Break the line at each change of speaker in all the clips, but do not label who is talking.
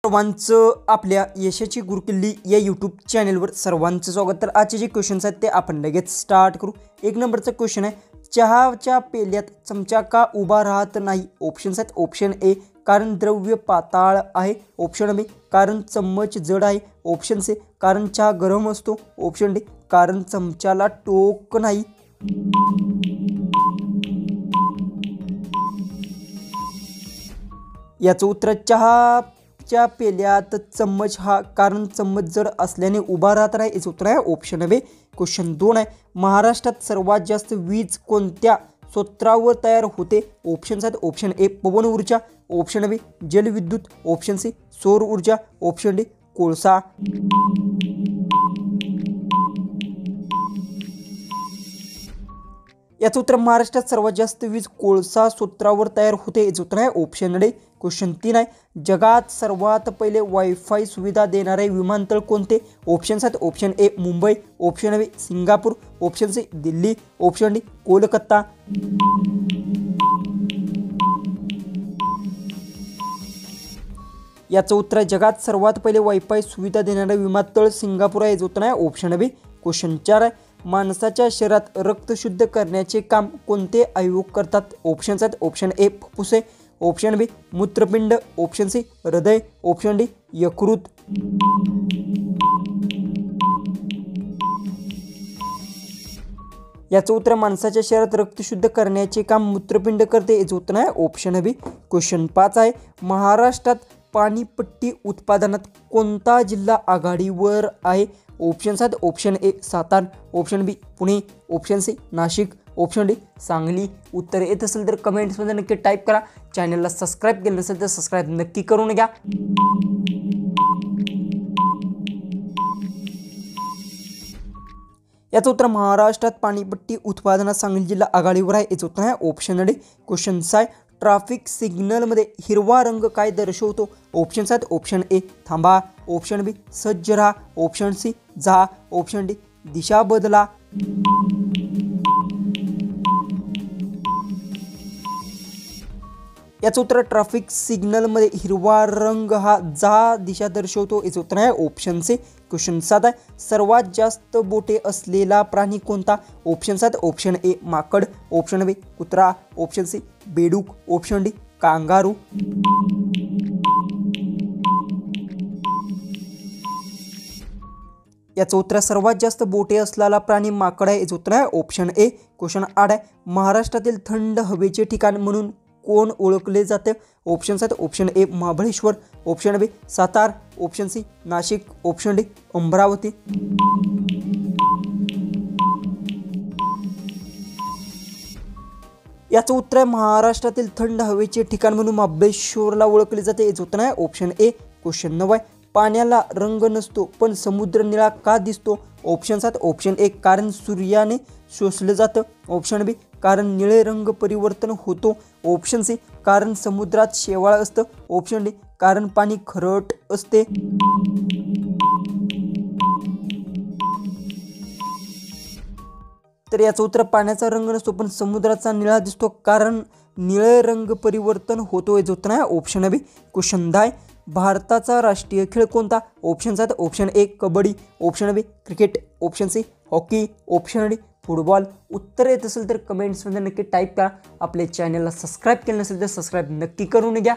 सर्वांचं आपल्या यशाची गुरुकिल्ली या यूट्यूब चॅनलवर सर्वांचं स्वागत। तर आजचे जे क्वेश्चन्स आहेत ते आपण लगेच स्टार्ट करू। एक नंबरचा क्वेश्चन आहे, चहाच्या पेल्यात चमचा का उभा राहत नाही? ऑप्शन्स आहेत, ऑप्शन ए कारण द्रव्य पाताळ आहे, ऑप्शन बी कारण चम्मच जड आहे, ऑप्शन सी कारण चहा गरम असतो, ऑप्शन डी कारण चमच्याला टोक नाही। याचं उत्तर चहाच्या पेल्यात चम्मच हा कारण चम्मच जड असल्याने उभा राहत नाही, याचं उत्तर आहे ऑप्शन बी। क्वेश्चन 2 आहे, महाराष्ट्रात सर्वात जास्त वीज कोणत्या स्रोतावर तयार होते? ऑप्शन्स आहेत, ऑप्शन ए पवन ऊर्जा, ऑप्शन बी जलविद्युत, ऑप्शन सी सौर ऊर्जा, ऑप्शन डी कोळसा। याचं उत्तर महाराष्ट्रात सर्वात जास्त वीज कोळसा स्रोतावर तयार होते, याचं उत्तर आहे ऑप्शन डी। क्वेश्चन 3 आहे, जगात सर्वात पहिले वायफाय सुविधा देणारे विमानतळ कोणते? ऑप्शन्स आहेत, option A Mumbai, option B Singapore, option C Delhi, option D Kolkata. याचं उत्तर जगात सर्वात पहिले वायफाय सुविधा देणारे विमानतळ सिंगापूर आहे, याचं उत्तर आहे ऑप्शन बी। क्वेश्चन 4 आहे, माणसाच्या शरीरात रक्त शुद्ध करण्याचे काम कोणते अवयव करतात? ऑप्शन्स आहेत, ऑप्शन ए फुफ्फुसे, ऑप्शन बी मूत्रपिंड, ऑप्शन सी हृदय, ऑप्शन डी यकृत। याचं उत्तर माणसाच्या शरीरात रक्त शुद्ध करण्याचे काम मूत्रपिंड करते, याचं उत्तर आहे ऑप्शन बी। क्वेश्चन 5 आहे, महाराष्ट्रात पाणीपट्टी उत्पादनात कोणता जिल्हा आघाडीवर आहे? ऑप्शन्स आहेत, option A Satara, option B Pune, option C Nashik, option D Sangli. उत्तर येत असेल तर कमेंट्समध्ये नक्की टाईप करा। चॅनलला सबस्क्राईब केलं नसेल तर सबस्क्राईब नक्की करून घ्या। याचं उत्तर महाराष्ट्रात पाणीपट्टी उत्पादनात सांगली जिल्हा आघाडीवर आहे, याचं उत्तर आहे ऑप्शन डी। क्वेश्चन 6, ट्रॅफिक सिग्नलमध्ये हिरवा रंग काय दर्शवतो? ऑप्शन्स आहेत, ऑप्शन ए थांबा, ऑप्शन बी सज्ज राहा, ऑप्शन सी जा, ऑप्शन डी दिशा बदला। याचं उत्तर ट्रॅफिक सिग्नलमध्ये हिरवा रंग हा जा दिशा दर्शवतो, याचं उत्तर आहे ऑप्शन सी। क्वेश्चन 7 आहे, सर्वात जास्त बोटे असलेला प्राणी कोणता? ऑप्शन्स आहेत, ऑप्शन ए माकड, ऑप्शन बी कुत्रा, ऑप्शन सी बेडूक, ऑप्शन डी कांगारू। याचं उत्तर सर्वात जास्त बोटे असलेला प्राणी माकड आहे, याचं उत्तर आहे ऑप्शन ए। क्वेश्चन 8 आहे, महाराष्ट्रातील थंड हवेचे ठिकाण म्हणून कोण ओळखले जाते? ऑप्शन्स आहेत, option A Mahabaleshwar, option B Satara, option C Nashik, option D Amravati. याचं उत्तर आहे महाराष्ट्रातील थंड हवेचे ठिकाण म्हणून महाबळेश्वरला ओळखले जाते, याचं उत्तर आहे ऑप्शन ए। क्वेश्चन 9 आहे, पाण्याला रंग नसतो पण समुद्र निळा का दिसतो? ऑप्शन्स आहेत, ऑप्शन ए कारण सूर्याने शोषलं जातं, ऑप्शन बी कारण निळे रंग परिवर्तन होतो, ऑप्शन सी कारण समुद्रात शेवाळ असतं, ऑप्शन डी कारण पाणी खरट असते। तर याचं उत्तर पाण्याचा रंग नसतो पण समुद्राचा निळा दिसतो कारण निळे रंग परिवर्तन होतो, याचं उत्तर आहे ऑप्शन बी। क्वेश्चन 10, भारताचा राष्ट्रीय खेळ कोणता? ऑप्शन्स आहेत, option A kabaddi, option B cricket, option C hockey, option D football. उत्तर येत असेल तर कमेंट्समध्ये नक्की टाईप करा। आपल्या चॅनलला सबस्क्राईब केलं नसेल तर सबस्क्राईब नक्की करून घ्या।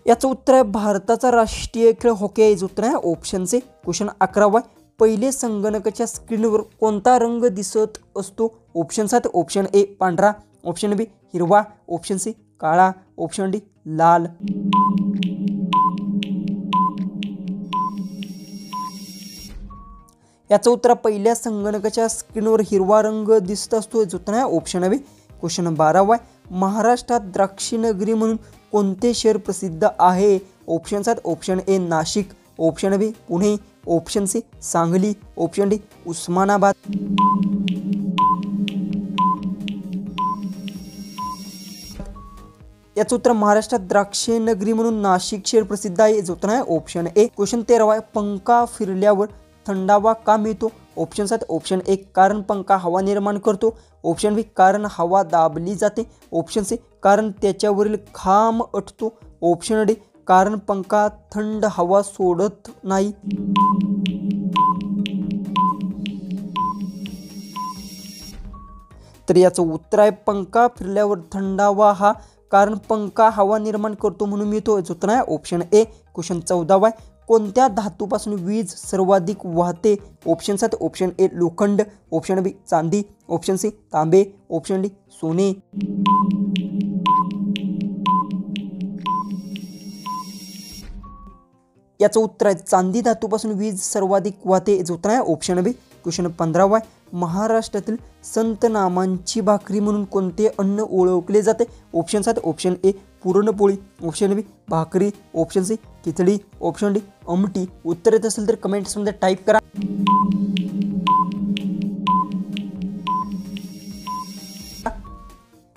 याचं उत्तर आहे भारताचा राष्ट्रीय खेळ हॉकी, याचं उत्तर आहे ऑप्शन सी। क्वेश्चन 11 आहे, पहिले संगणकाच्या स्क्रीनवर कोणता रंग दिसत असतो? ऑप्शन्स आहेत, ऑप्शन ए पांढरा, ऑप्शन बी हिरवा, ऑप्शन सी काळा, ऑप्शन डी लाल। याचं उत्तर पहिल्या संगणकाच्या स्क्रीनवर हिरवा रंग दिसत असतो, याचं उत्तर आहे ऑप्शन बी। क्वेश्चन 12 आहे, महाराष्ट्रात द्राक्षी नगरी म्हणून कोणते शहर प्रसिद्ध आहे? ऑप्शन्स आहेत, option A Nashik, option B Pune, option C Sangli, option D Osmanabad. याचं उत्तर महाराष्ट्रात द्राक्षे नगरी म्हणून नाशिक शहर प्रसिद्ध आहे, याचं उत्तर आहे ऑप्शन ए। क्वेश्चन 13 आहे, पंखा फिरल्यावर थंडावा का मिळतो? ऑप्शन 7 ऑप्शन ए कारण पंखा हवा निर्माण करतो, ऑप्शन बी कारण हवा दाबली जाते, ऑप्शन सी कारण त्याच्यावरील खांब अटतो, ऑप्शन डी कारण पंखा थंड हवा सोडत नाही। तर याचं उत्तर आहे पंखा फिरल्यावर थंड हवा हा कारण पंखा हवा निर्माण करतो म्हणून मिळतो। याचं उत्तर आहे ऑप्शन ए। क्वेश्चन 14 आहे, कोणत्या धातूपासून वीज सर्वाधिक वाहते? ऑप्शन 7 ऑप्शन ए लोखंड, ऑप्शन बी चांदी, ऑप्शन सी तांबे, ऑप्शन डी सोने। याचं उत्तर आहे चांदी धातूपासून वीज सर्वाधिक वाहते। याचं उत्तर आहे ऑप्शन बी। क्वेश्चन 15 आहे, महाराष्ट्रातील संत नामांची भाकरी म्हणून कोणते अन्न ओळखले जाते? ऑप्शन 7 ऑप्शन ए पुरणपोळी, ऑप्शन बी भाकरी, ऑप्शन सी खिचडी, ऑप्शन डी आमटी। उत्तर येत असेल तर कमेंट्समध्ये टाईप करा।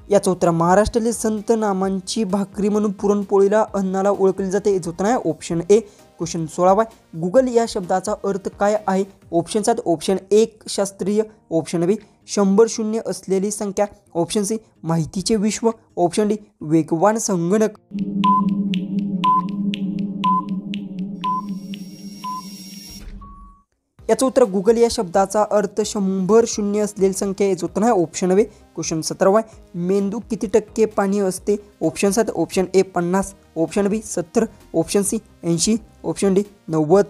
याचं उत्तर महाराष्ट्रातील संत नामांची भाकरी म्हणून पुरणपोळीला अन्नाला ओळखले जाते। याचं उत्तर आहे ऑप्शन ए। क्वेश्चन 16 आहे, गुगल या शब्दाचा अर्थ काय आहे? ऑप्शन 7 ऑप्शन ए शास्त्रीय, ऑप्शन बी 100 शून्य असलेली संख्या, ऑप्शन सी माहितीचे विश्व, ऑप्शन डी वेगवान संगणक। याचं उत्तर गुगल या शब्दाचा अर्थ 100 शून्य असलेली संख्या। याचं उत्तर आहे ऑप्शन बी। क्वेश्चन 17 आहे, मेंदू किती टक्के पाणी असते? Option 7 option A 50, option B 70, option C 80, option D 90।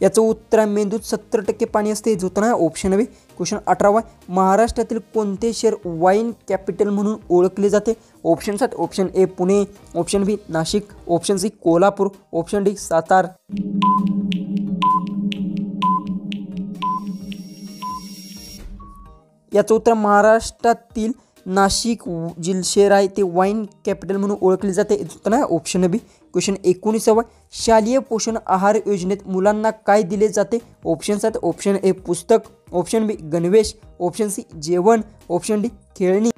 याचं उत्तर आहे मेंदूत 70% पाणी असते। याचं उत्तर आहे ऑप्शन बी। क्वेश्चन 18 आहे, महाराष्ट्रातील कोणते शहर वाईन कॅपिटल म्हणून ओळखले जाते? Option 7 option A Pune, option B Nashik, option C Kolhapur, option D Satara. याचं उत्तर महाराष्ट्रातील नाशिक शहर आहे ते वाईन कॅपिटल म्हणून ओळखले जाते। उत्तर आहे ऑप्शन बी। क्वेश्चन 19 शालेय पोषण आहार योजनेत मुलांना काय दिले जाते? ऑप्शन 7 ऑप्शन ए पुस्तक, ऑप्शन बी गणवेश, ऑप्शन सी जेवण, ऑप्शन डी खेळणी।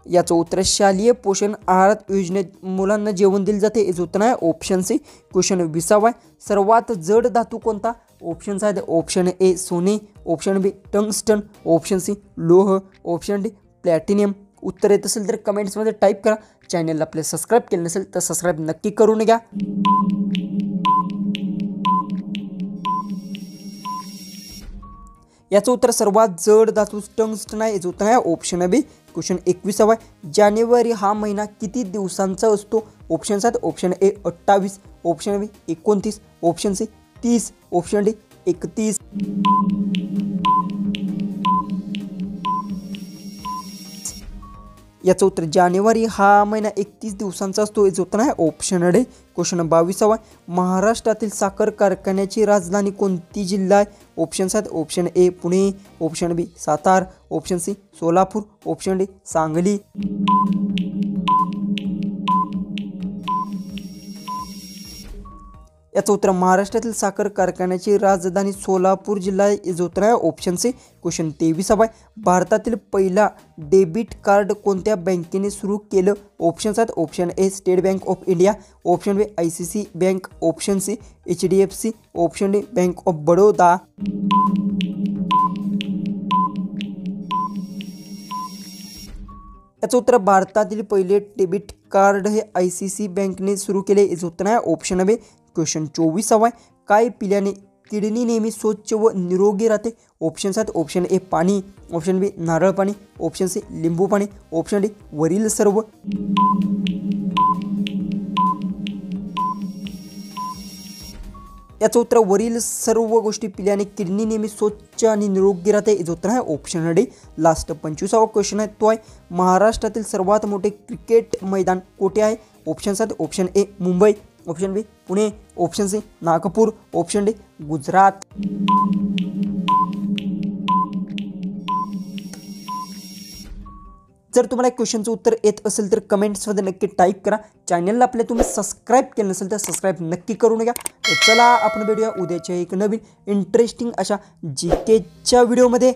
याचं उत्तर शालेय पोषण आहार योजनेत मुलांना जेवण दिले जाते। याचं उत्तर आहे ऑप्शन सी। क्वेश्चन 20 आहे, सर्वात जड धातू कोणता? ऑप्शन आहे ऑप्शन ए सोने, ऑप्शन बी टंगस्टन, ऑप्शन सी लोह, ऑप्शन डी प्लॅटिनियम। उत्तर येत असेल तर कमेंट्समध्ये टाईप करा। चॅनलला आपले सबस्क्राईब केले नसेल तर सबस्क्राईब नक्की करून घ्या। याचं उत्तर सर्वात जड धातू टंगस्टन आहे। याचं उत्तर आहे ऑप्शन बी। क्वेश्चन 21 आहे, जानेवारी हा महिना किती दिवसांचा असतो? Option 7 option A 28, option B 29, option C 30, option D 31। याचं उत्तर जानेवारी हा महिना 31 दिवसांचा असतो। याचं उत्तर आहे ऑप्शन डी। क्वेश्चन 22 आहे, महाराष्ट्रातील साखर कारखान्याची राजधानी कोणती जिल्हा आहे? Option 7 option A Pune, option B Satara, option C Solapur, option D Sangli. याचं उत्तर महाराष्ट्रातील साखर कारखान्याची राजधानी सोलापूर जिल्हा आहे। याचं उत्तर आहे ऑप्शन सी। क्वेश्चन 23 आहे, भारतातील पहिला डेबिट कार्ड कोणत्या बँकेने सुरू केलं? Option 7 option A State Bank of India, option B ICICI bank, option C HDFC, option D bank of Baroda. याचं उत्तर भारतातील पहिले डेबिट कार्ड हे ICICI बँकने सुरू केले। याचं उत्तर आहे ऑप्शन बी। क्वेश्चन 24 आहे, काय पिल्याने किडनी नेहमी स्वच्छ व निरोगी राहते? ऑप्शन 7 ऑप्शन ए पाणी, ऑप्शन बी नारळ पाणी, ऑप्शन सी लिंबू पाणी, ऑप्शन डी वरील सर्व। याचं उत्तर वरील सर्व गोष्टी पिल्याने किडनी नेहमी स्वच्छ आणि निरोगी राहते। याचं उत्तर आहे ऑप्शन डी। लास्ट 25वा क्वेश्चन आहे तो आहे, महाराष्ट्रातील सर्वात मोठे क्रिकेट मैदान कोठे आहे? Option 7 option A Mumbai, option B Pune, option C Nagpur, option D Gujarat. जर तुम्हाला क्वेश्चनचं उत्तर येत असेल तर कमेंट्समध्ये नक्की टाईप करा। चॅनलला आपले तुम्ही सबस्क्राईब केलं नसेल तर सबस्क्राईब नक्की करून घ्या। तर चला आपण भेटूया उद्याच्या एक नवीन इंटरेस्टिंग अशा GKच्या व्हिडिओमध्ये।